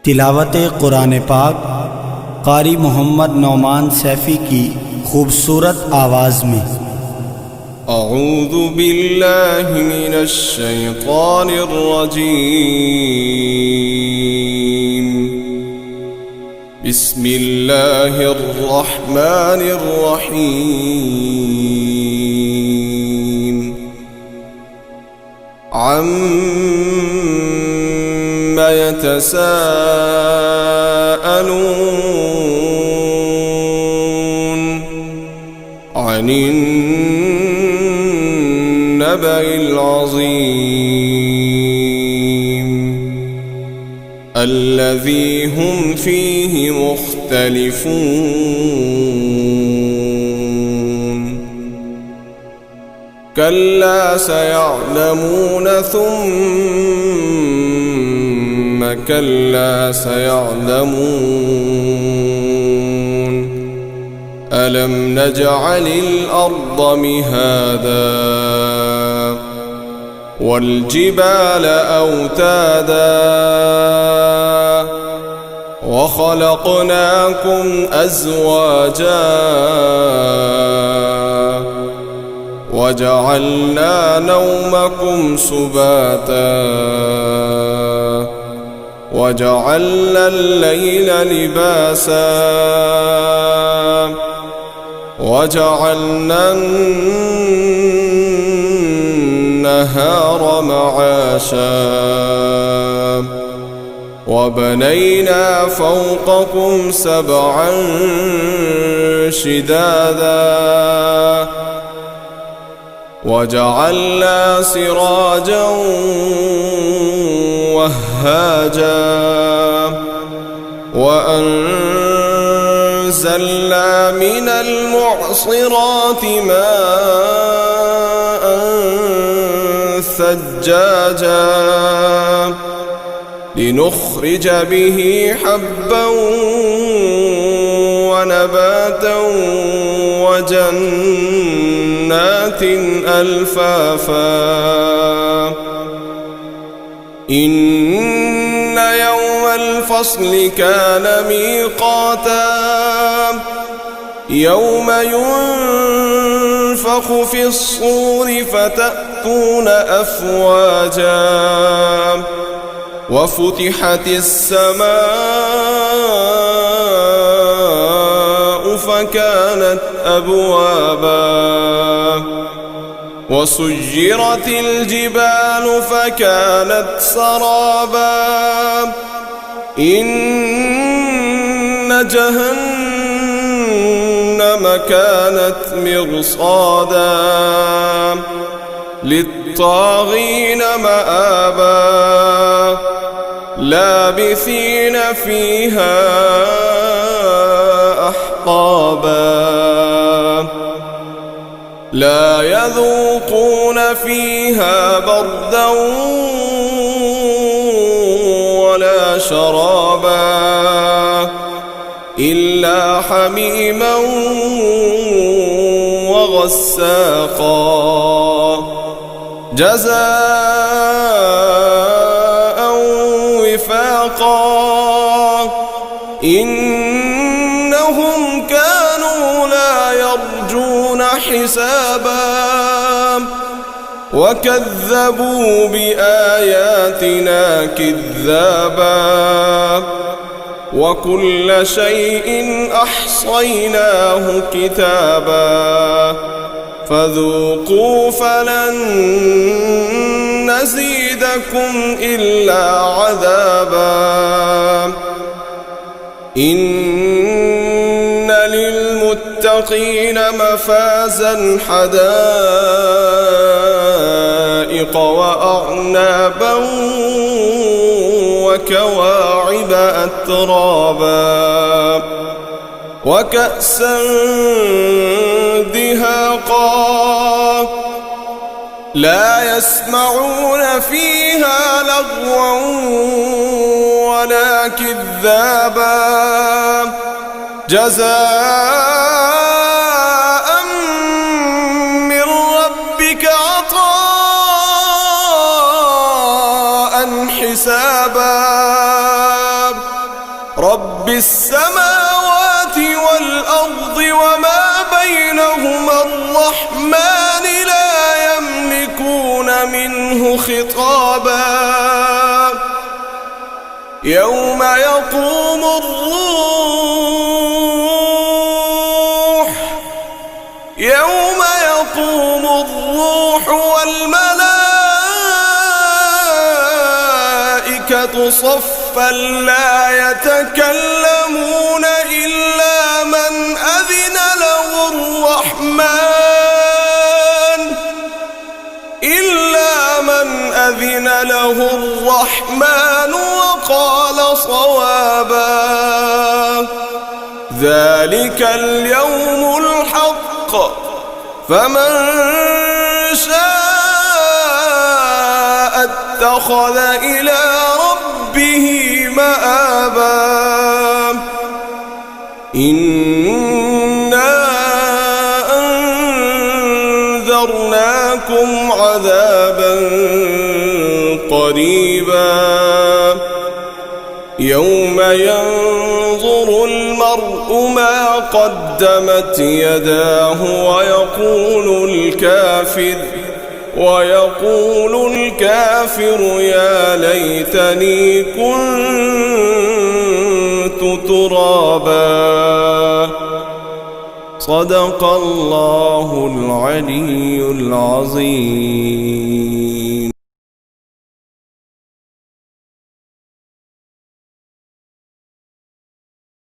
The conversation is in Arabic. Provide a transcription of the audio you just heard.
तिलावत कुरान पाक कारी मोहम्मद नौमान सैफ़ी की खूबसूरत आवाज़ में। अऊज़ु बिल्लाहि मिनश शैतानिर रजीम। बिस्मिल्लाहिर रहमानिर रहीम। अम्मा यतसाअलून अनिन नबइल अज़ीम अल्लज़ी हुम फ़ीहि मुख्तलिफ़ून। कल्ला सयअलमून थुम्म कल्ला सयअलमून अलम नजअलिल अर्द मिहादा वल्जिबाल औतादा वखलक़नाकुम अज़वाजा वजअलना नौमकुम सुबाता वजअलना अल-लैल लिबासा वजअलना النهار معاشا وبنينا فوقكم سبعا شدادا وجعلنا سراجا وهاجا وأنزلنا من المعصرات ماء ثجاجا لنخرج به حبا ونباتا وجنات ألفافا إن يوم الفصل كان ميقاتا يوم ينفخ في الصور فتأتون أفواجا وفتحت السماء فكانت أبوابا وسيرت الجبال فكانت سرابا إن جهنم كانت مرصادا للطاغين مآبا لابثين فيها أحقابا لا يذوقون فيها بردا ولا شرابا إلا حميما وغساقا جزاء وفاقا إنهم كانوا لا يرجون حسابا وكذبوا بآياتنا كذابا وكل شيء أحصيناه كتابا فذوقوا فلن نزيدكم إلا عذابا إن للمتقين مفازا حدائق وأعنابا وكواعب أترابا وكأسا دهاقا لا يسمعون فيها لغوا ولا كذابا جزاء من ربك عطاء حسابا رب السماوات والأرض وما بينهما الرحمن لا يملكون منه خطابا يوم يقوم الروح والملائكة صفا لا يتكلمون إلا من أذن له الرحمن وقال صوابا ذلك اليوم الحق فمن شاء اتخذ إلى ربه مآبا إنا أنذرناكم عذابا قريبا يوم ينظر المرء ما قدمت يداه ويقول الكافر يا ليتني كنت ترابا صدق الله العلي العظيم.